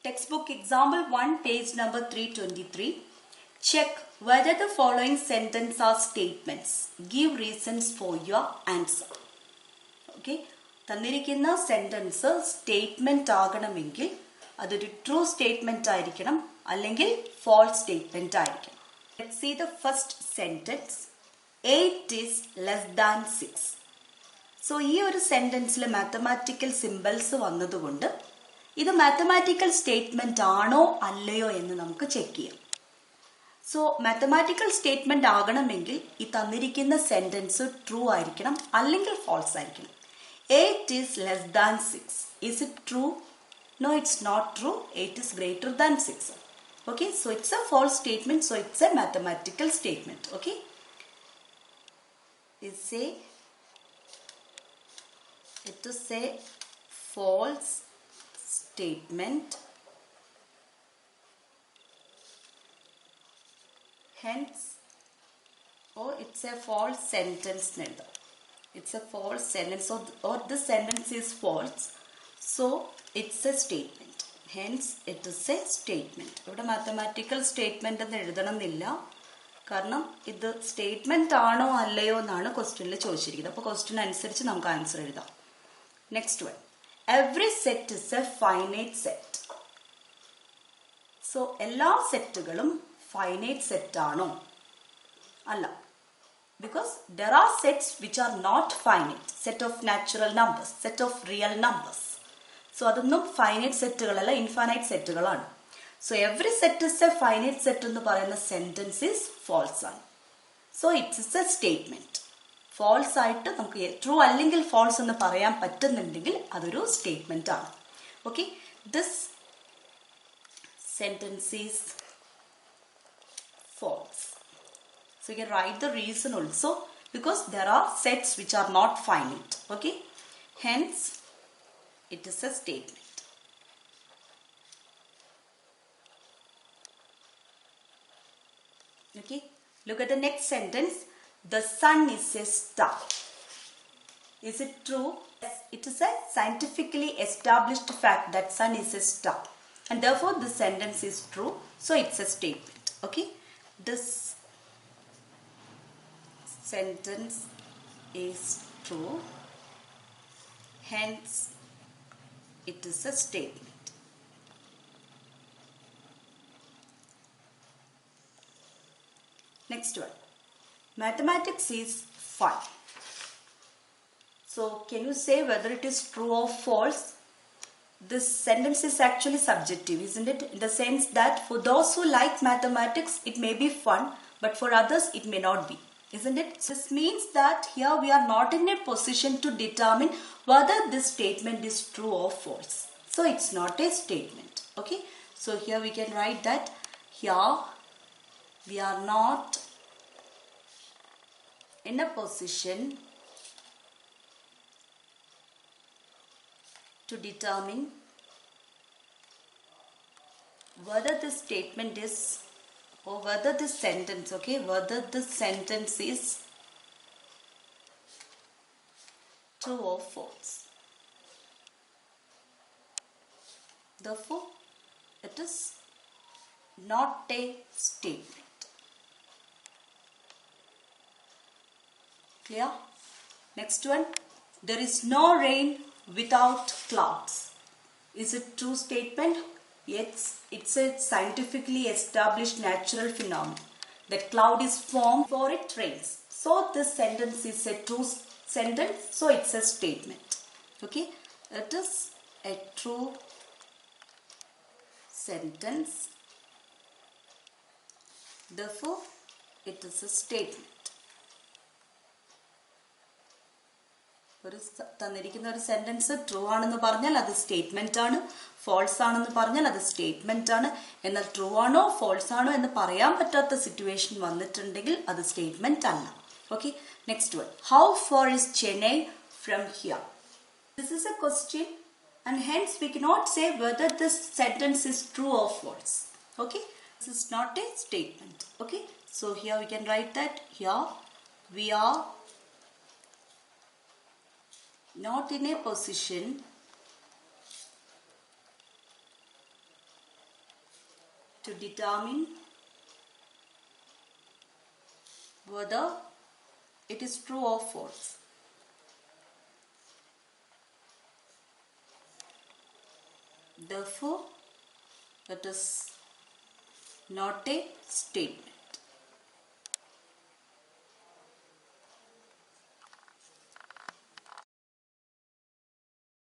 Textbook example 1, page number 323. Check whether the following sentence are statements. Give reasons for your answer. Okay. തന്നിരിക്കുന്ന sentence statement ആകണമെങ്കിൽ അതൊരു true statement ആയിരിക്കണം, അല്ലെങ്കിൽ false statement ആയിരിക്കണം. Let's see the first sentence. 8 is less than 6. So ഈ ഒരു സെന്റൻസിൽ mathematical symbols വന്നതുകൊണ്ട് ഇത് മാത്തമാറ്റിക്കൽ സ്റ്റേറ്റ്മെന്റ് ആണോ അല്ലയോ എന്ന് നമുക്ക് ചെക്ക് ചെയ്യാം. സോ മാത്തമാറ്റിക്കൽ സ്റ്റേറ്റ്മെന്റ് ആകണമെങ്കിൽ ഈ തന്നിരിക്കുന്ന സെന്റൻസ് ട്രൂ ആയിരിക്കണം, അല്ലെങ്കിൽ ഫോൾസ് ആയിരിക്കണം. 8 is less than 6. Is it true? No, it's not true. 8 is greater than 6. Okay, so it's a false statement, so it's a mathematical statement. Okay, it is a false statement, hence, or it's a false sentence. It's a false sentence, or this sentence is false, so it's a statement, hence it is a statement. ഇവിടെ mathematical statement എന്ന് എഴുതണമെന്നില്ല, കാരണം ഇത് statement ആണോ അല്ലയോ എന്നാണ് ക്വസ്റ്റ്യനിൽ ചോദിച്ചിരിക്കുന്നത്. അപ്പോൾ ക്വസ്റ്റ്യൻ അനുസരിച്ച് നമുക്ക് ആൻസർ എഴുതാം. Next one, every set is a finite set. So എല്ലാ സെറ്റുകളും ഫൈനൈറ്റ് സെറ്റ് ആണോ? അല്ല, because there are sets which are not finite, set of natural numbers, set of real numbers. So അതൊന്നും ഫൈനൈറ്റ് സെറ്റുകളല്ല, ഇൻഫൈനൈറ്റ് സെറ്റുകളാണ്. So every set is a finite set എന്ന് പറയുന്ന sentence is false ആണ്. So it's is a statement. False ആയിട്ട് നമുക്ക് true അല്ലെങ്കിൽ ഫോൾസ് എന്ന് പറയാൻ പറ്റുന്നുണ്ടെങ്കിൽ അതൊരു സ്റ്റേറ്റ്മെന്റ് ആണ്. Okay, this sentence is false. So you can write the reason also, because there are sets which are not finite. Okay, hence it is a statement. Okay, look at the next sentence. The sun is a star. Is it true? Yes, it is a scientifically established fact that sun is a star, and therefore this sentence is true, so it's a statement. Okay, this sentence is true, hence it is a statement. Next one, mathematics is fun. So can you say whether it is true or false? This sentence is actually subjective, isn't it? In the sense that for those who like mathematics it may be fun, but for others it may not be. Isn't it? This means that here we are not in a position to determine whether this statement is true or false. So it's not a statement. Okay. So here we can write that here we are not in a position to determine whether this statement is, or whether this sentence, okay, whether this sentence is true or false. Therefore, it is not a statement. Clear? Next one, there is no rain without clouds. Is it true statement? Yes, it's a scientifically established natural phenomenon that cloud is formed before it rains. So this sentence is a true sentence, so it's a statement. Okay, it is a true sentence, therefore it is a statement. ഒരു തന്നിരിക്കുന്ന ഒരു sentence true ആണെന്ന് പറഞ്ഞാൽ അത് statement ആണ്, false ആണെന്ന് പറഞ്ഞാൽ അത് സ്റ്റേറ്റ്മെന്റ് ആണ്. എന്നാൽ ട്രൂ ആണോ ഫോൾസ് ആണോ എന്ന് പറയാൻ പറ്റാത്ത സിറ്റുവേഷൻ വന്നിട്ടുണ്ടെങ്കിൽ അത് സ്റ്റേറ്റ്മെന്റ് അല്ല. Okay, next one, how far is Chennai from here? This is A question, and hence V cannot say whether this sentence is true or false. Okay, this is not a statement. Okay, so here we can write that here we are not in a position to determine whether it is true or false. Therefore, it is not a statement.